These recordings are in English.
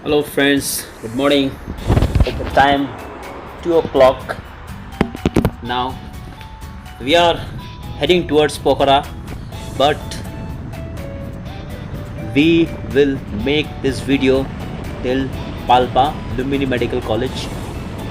Hello, friends. Good morning. At the time 2 o'clock now, we are heading towards Pokhara, but we will make this video till Palpa Lumini Medical College.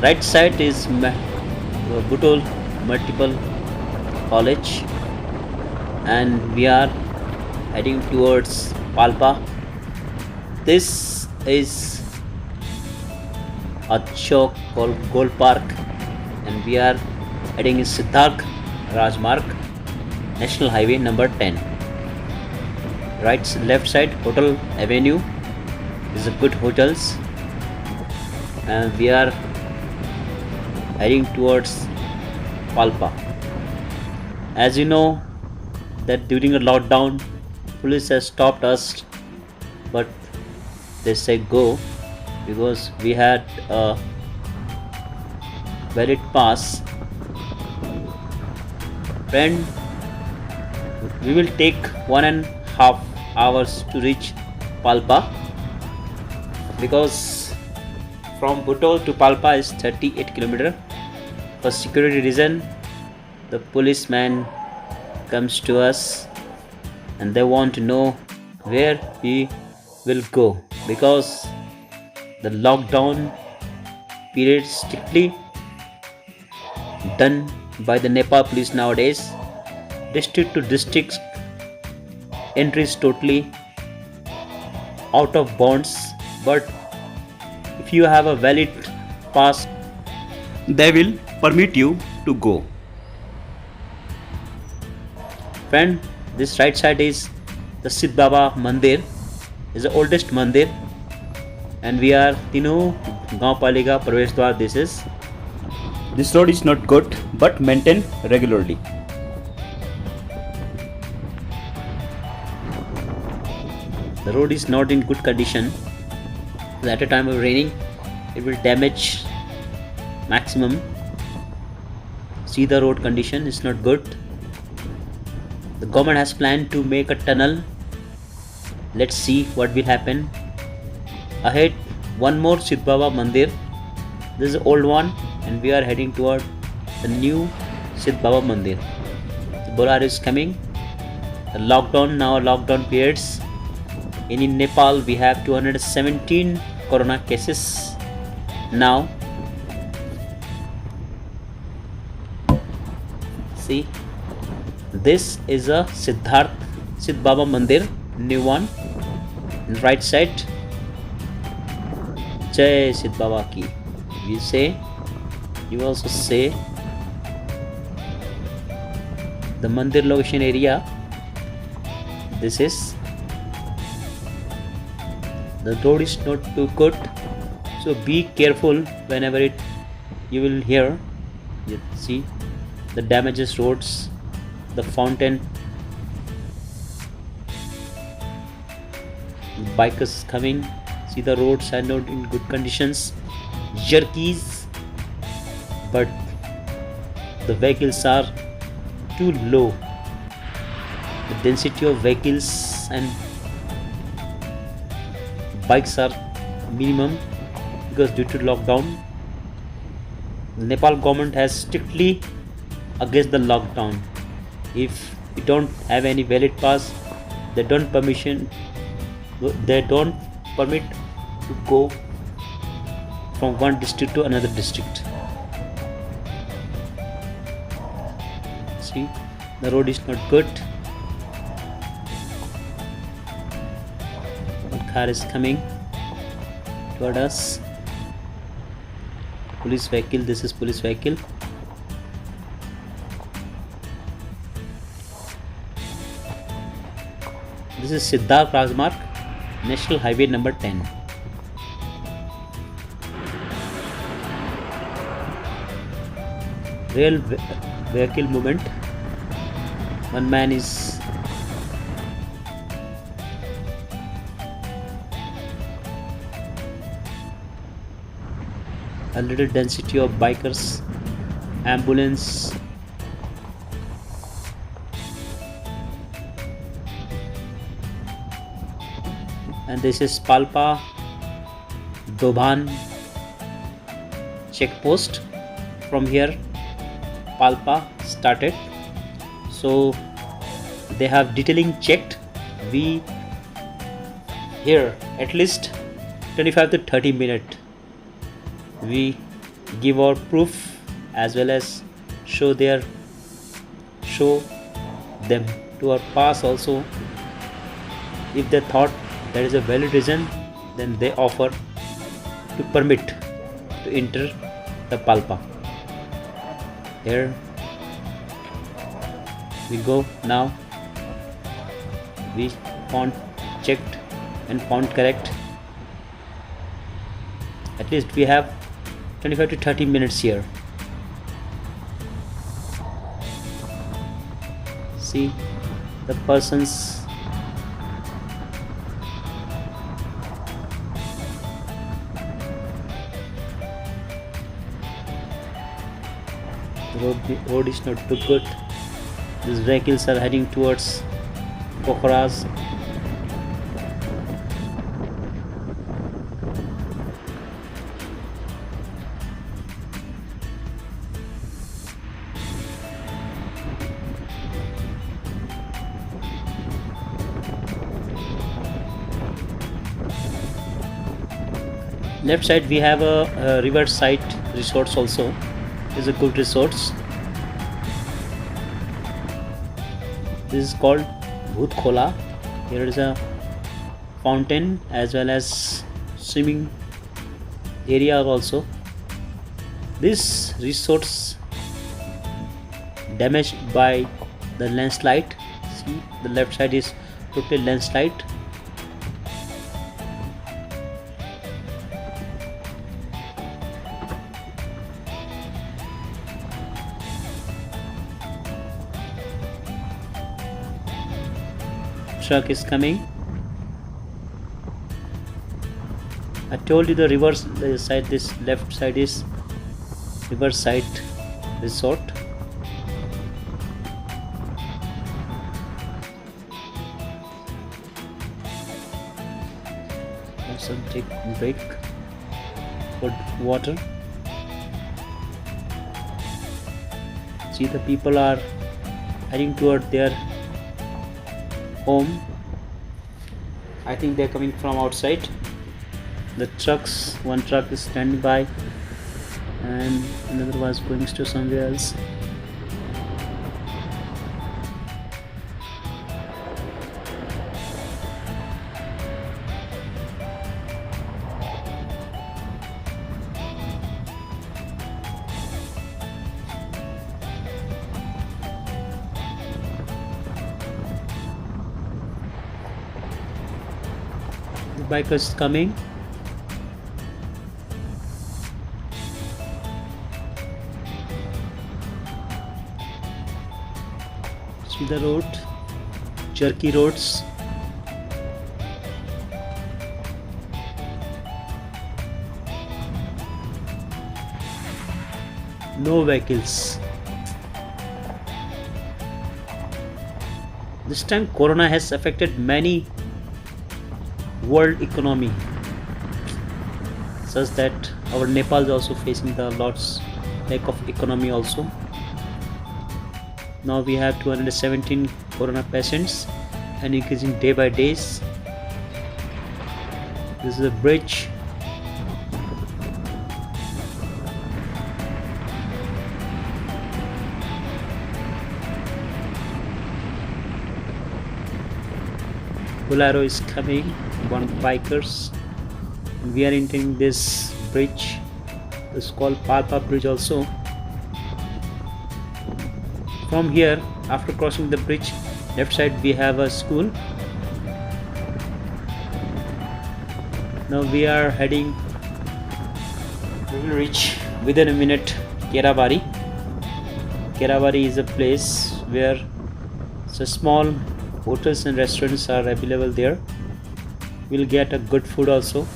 Right side is Butol Multiple College, and we are heading towards Palpa. This is Ashok Gold Park, and we are heading in Siddharth Rajmarg, National Highway number 10. Left side, Hotel Avenue is a good hotels, and we are heading towards Palpa. As you know, that during a lockdown, police has stopped us, but they say go because we had a valid pass. Friend, we will take 1.5 hours to reach Palpa because from Butol to Palpa is 38 km. For security reason, the policeman comes to us and they want to know where we will go because the lockdown period strictly done by the Nepal police nowadays. District to district entry is totally out of bounds, but if you have a valid pass, they will permit you to go. Friend, this right side is the Siddh Baba Mandir, is the oldest mandir, and we are Tinu Gaon Palika Pravesh Dwar. This road is not good but maintained regularly. The road is not in good condition. At a time of raining, it will damage maximum. See, the road condition is not good. The government has planned to make a tunnel. Let's see what will happen. Ahead, one more Siddh Baba Mandir. This is the old one, and we are heading toward the new Siddh Baba Mandir. The Bolaro is coming. The lockdown periods. In Nepal, we have 217 corona cases now. See, this is a Siddh Baba Mandir, new one. And right side, Jai Siddh Baba ki. We say, you also say the Mandir location area. This is the road is not too good, so be careful whenever you will hear. You see the damages roads, the fountain, bikers coming. See, the roads are not in good conditions, jerkies, but the vehicles are too low. The density of vehicles and bikes are minimum because due to lockdown, Nepal government has strictly against the lockdown. If you don't have any valid pass, they don't permit to go from one district to another district. See, the road is not good. One car is coming toward us. Police vehicle. This is police vehicle. This is Siddharth Rajmarg, National Highway number 10. Real vehicle movement. One man is a little density of bikers, ambulance, and this is Palpa Doban check post. From here Palpa started, so they have detailing checked. We here at least 25 to 30 minutes we give our proof as well as show them to our pass also. If they thought there is a valid reason, then they offer to permit to enter the Palpa. Here we go. Now we found checked and found correct. At least we have 25 to 30 minutes here. See the persons road is not too good. These vehicles are heading towards Pokhara's. Left side we have a riverside resorts also. Is a good resorts. This is called Bhoot Khola. Here is a fountain as well as swimming area also. This resorts damaged by the landslide. See, the left side is totally landslide. Truck is coming. I told you the reverse side, this left side is riverside resort. Also take break for water. See, the people are heading toward their home. I think they're coming from outside. The trucks, one truck is standing by and another was going to somewhere else. The bikers coming. See the road, jerky roads. No vehicles. This time Corona has affected many world economy, such that our Nepal is also facing the lots lack of economy also. Now we have 217 Corona patients and increasing day by days. This is a bridge. Bolero is coming, one bikers. We are entering this bridge. It's called Palpa Bridge also. From here, after crossing the bridge, left side we have a school. Now we are heading, we will reach within a minute Kerabari. Kerabari is a place where so small hotels and restaurants are available there. We'll get a good food also.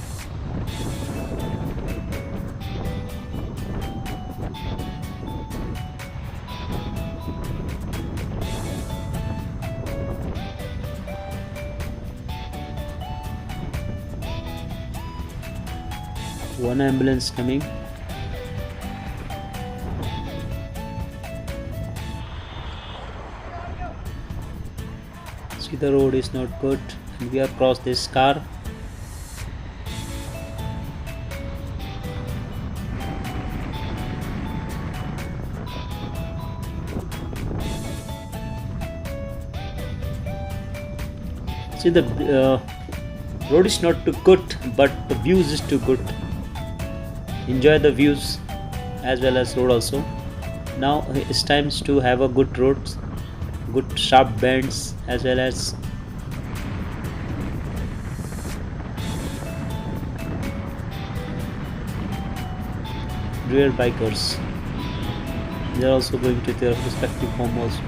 One ambulance coming. See, the road is not good and we have crossed this car. See, the road is not too good, but the views is too good. Enjoy the views as well as road also. Now it's time to have a good roads, good sharp bends as well as rear bikers. They are also going to their respective home also.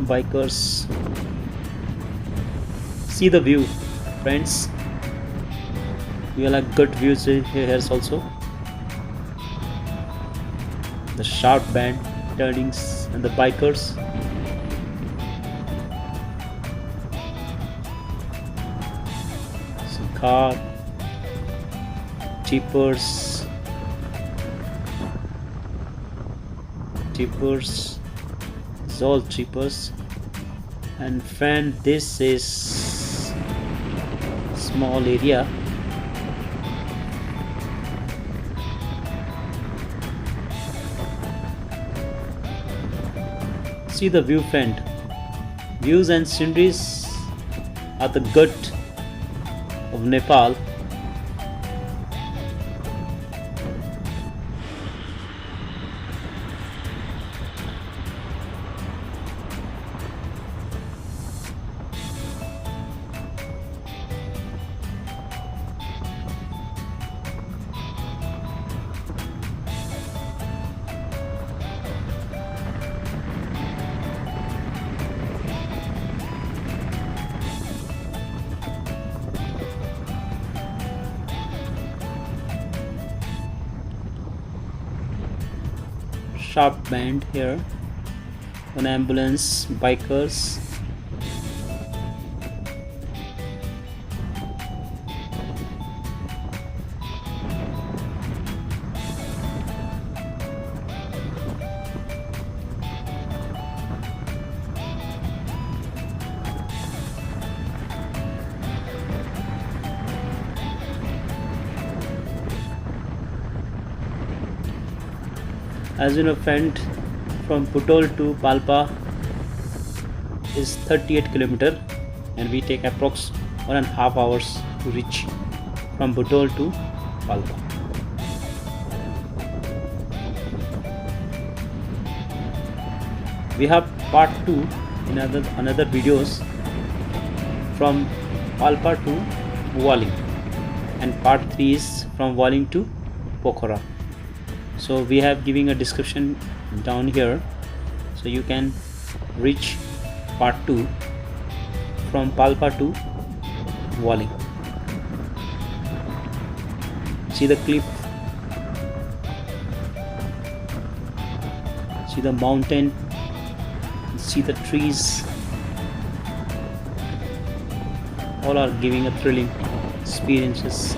Bikers, see the view, friends. We will have good views here also. The sharp bend turnings and the bikers. Some car, jeepers, it's all jeepers. And friend, this is small area. See the view, friend. Views and sceneries are the good of Nepal. Sharp bend here. One ambulance, bikers. As you know, friend, from Putol to Palpa is 38 km and we take approx 1.5 hours to reach from Putol to Palpa. We have part 2 in another videos from Palpa to Vualing, and part 3 is from Vualing to Pokhara. So we have giving a description down here, so you can reach part 2 from Palpa to Vualing. See the cliff, see the mountain, see the trees, all are giving a thrilling experiences.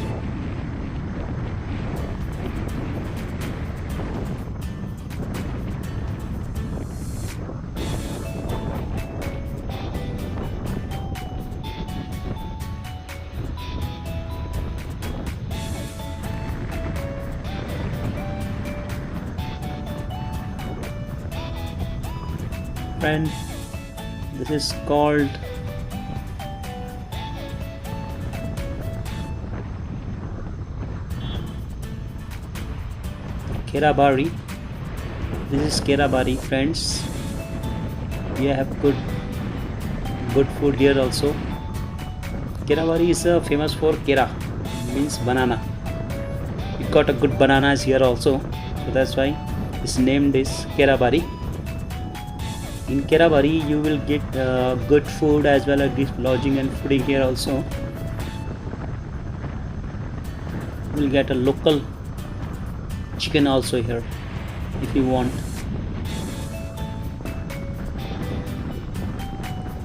Friend, this is called Kerabari. This is Kerabari, friends. We have good food here also. Kerabari is famous for kera, means banana. We got a good bananas here also, so that's why it's named is Kerabari. In Kerabari you will get good food as well as good lodging and fooding here also. will get a local chicken also here if you want.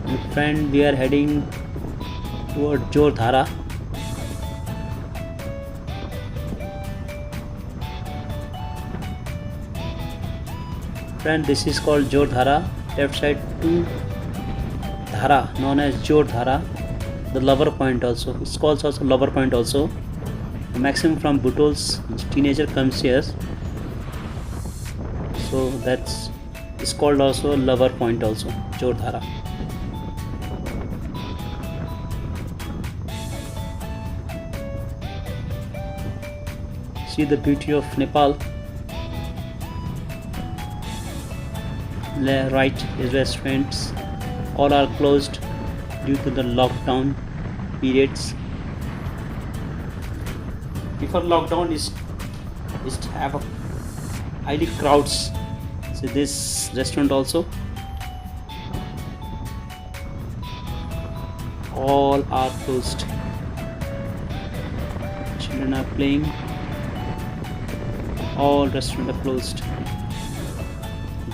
And friend, we are heading toward Jordhara. Friend, this is called Jordhara. Left side to Dhara, known as Jordhara, the lover point also. It's called also lover point also. The maximum from Butol's teenager comes here, so that's it's called also lover point also, Jordhara. See the beauty of Nepal. Right is restaurants, all are closed due to the lockdown periods. Before lockdown is to have a highly crowds. So this restaurant also, all are closed. Children are playing. All restaurants are closed.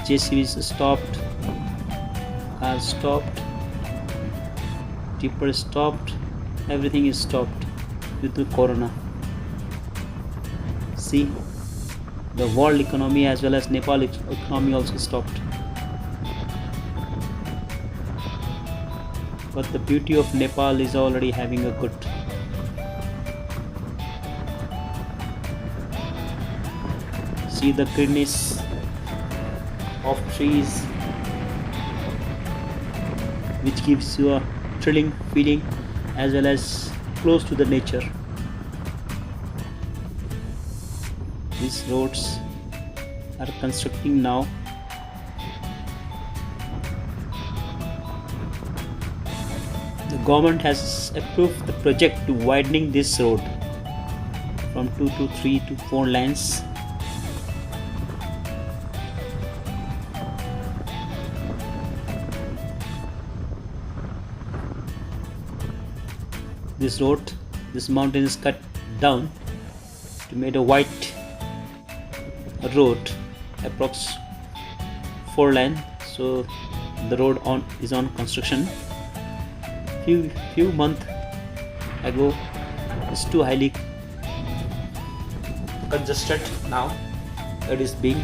JCBs stopped, cars stopped, tipper stopped, everything is stopped due to corona. See, the world economy as well as Nepal economy also stopped. But the beauty of Nepal is already having a good. See the greenness of trees, which gives you a thrilling feeling as well as close to the nature. These roads are constructing now. The government has approved the project to widening this road from 2 to 3 to 4 lanes. This road, this mountain is cut down to make a wide road, approx 4 lane. So the road is on construction. Few months ago, it's too highly congested. Now it is being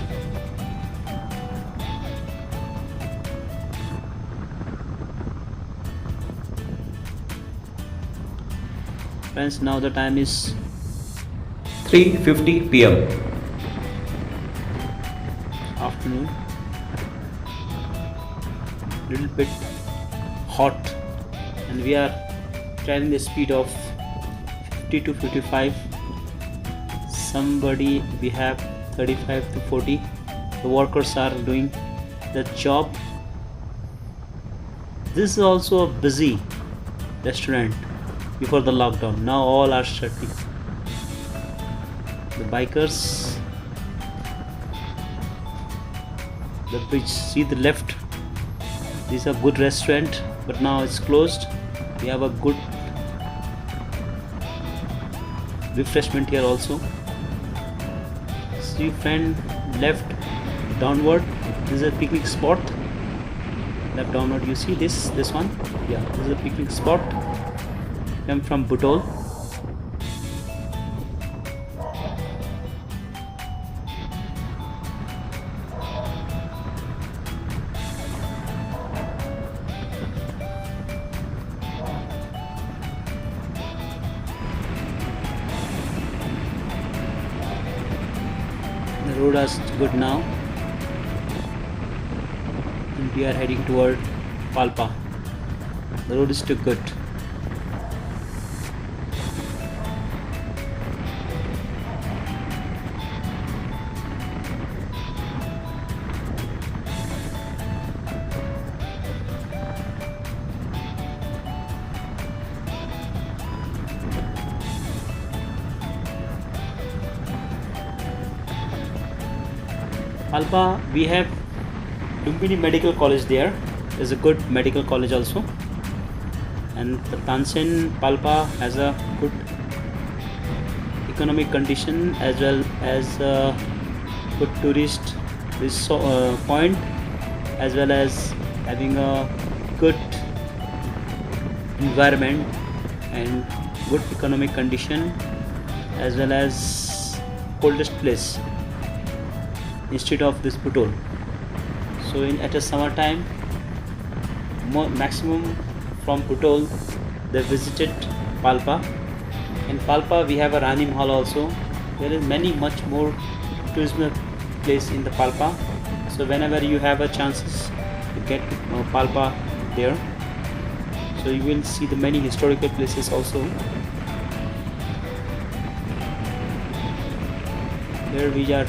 friends. Now the time is 3:50 p.m. afternoon. Little bit hot, and we are traveling the speed of 50 to 55. Somebody we have 35 to 40. The workers are doing the job. This is also a busy restaurant before the lockdown. Now all are shutting. The bikers, the bridge, see the left, this is a good restaurant, but now it's closed. We have a good refreshment here also. See friend, left downward, this is a picnic spot. Left downward, you see this one? Yeah, this is a picnic spot. Come from Butol. The road is good now, and we are heading toward Palpa. The road is too good. Palpa, we have Lumbini Medical College there. Is a good medical college also, and the Tansen Palpa has a good economic condition as well as good tourist point, as well as having a good environment and good economic condition, as well as coldest place instead of this Putol. So at a summer time, maximum from Putol they visited Palpa. In Palpa we have a Rani Mahal also. There is much more tourism place in the Palpa. So whenever you have a chances to get to Palpa there, so you will see the many historical places also. Here we are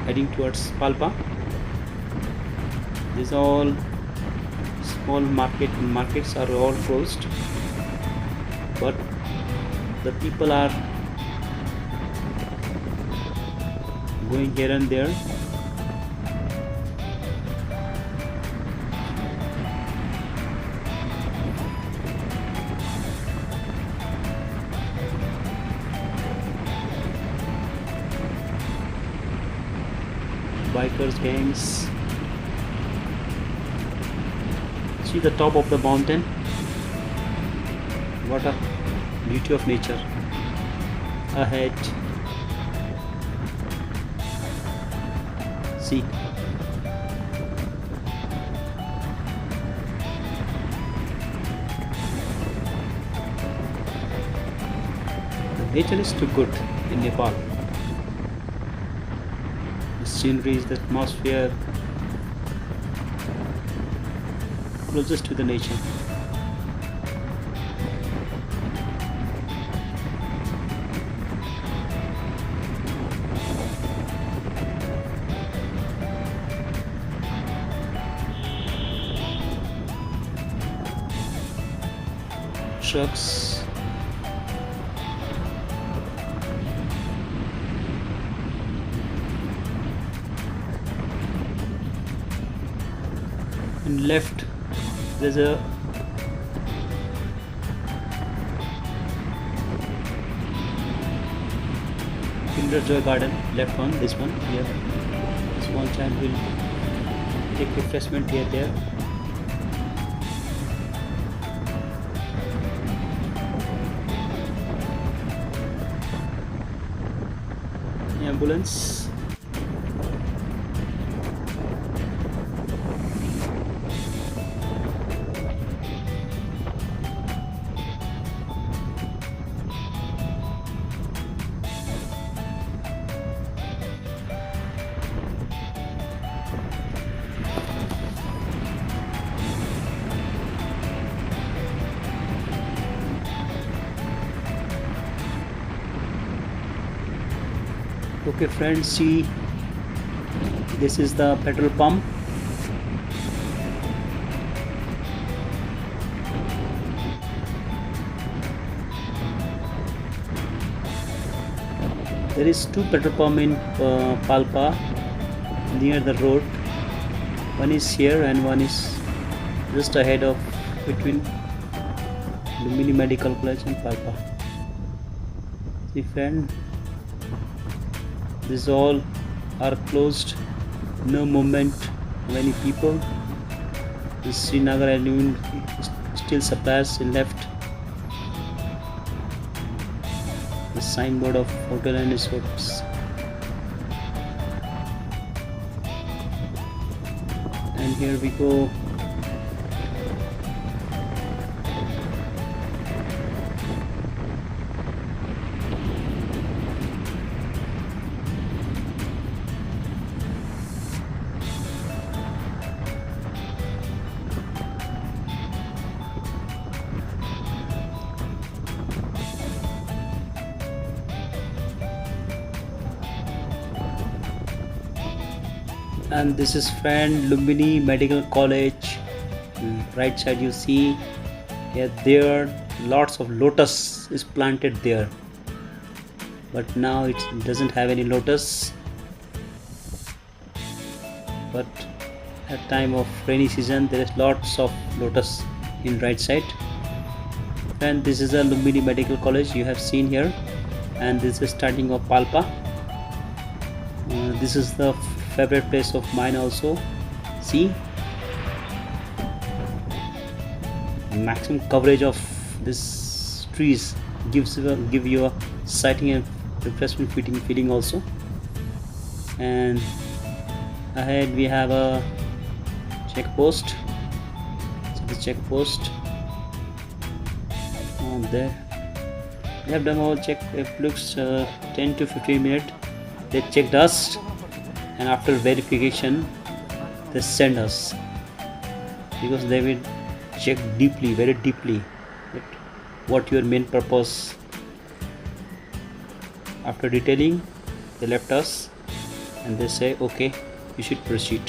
heading towards Palpa. These all small markets are all closed, but the people are going here and there. Bikers gangs. See the top of the mountain. What a beauty of nature ahead. See, the nature is too good in Nepal. The scenery, the atmosphere, closest to the nature. Trucks, and left there's a Kinder Joy Garden. Left one, this one here. Small child will take refreshment here, there. Ambulance. Okay friends, see, this is the petrol pump. There is two petrol pump in Palpa near the road. One is here and one is just ahead of between Lumbini Medical College and Palpa. See friend, these all are closed, no movement of any people. This Srinagar and still suppliers left. The signboard of hotel and resorts. And here we go. And this is friend Lumbini Medical College. Right side you see here, there lots of lotus is planted there, but now it doesn't have any lotus. But at time of rainy season there is lots of lotus in right side. And this is a Lumbini Medical College you have seen here. and this is starting of Palpa. This is the favorite place of mine also. See, maximum coverage of this trees give you a sighting and refreshment feeling also. And ahead we have a check post. So the check post there. We have done our check. It looks 10 to 15 minutes. They checked us, and after verification they send us, because they will check deeply, very deeply, that what your main purpose. After detailing, they left us and they say okay, you should proceed.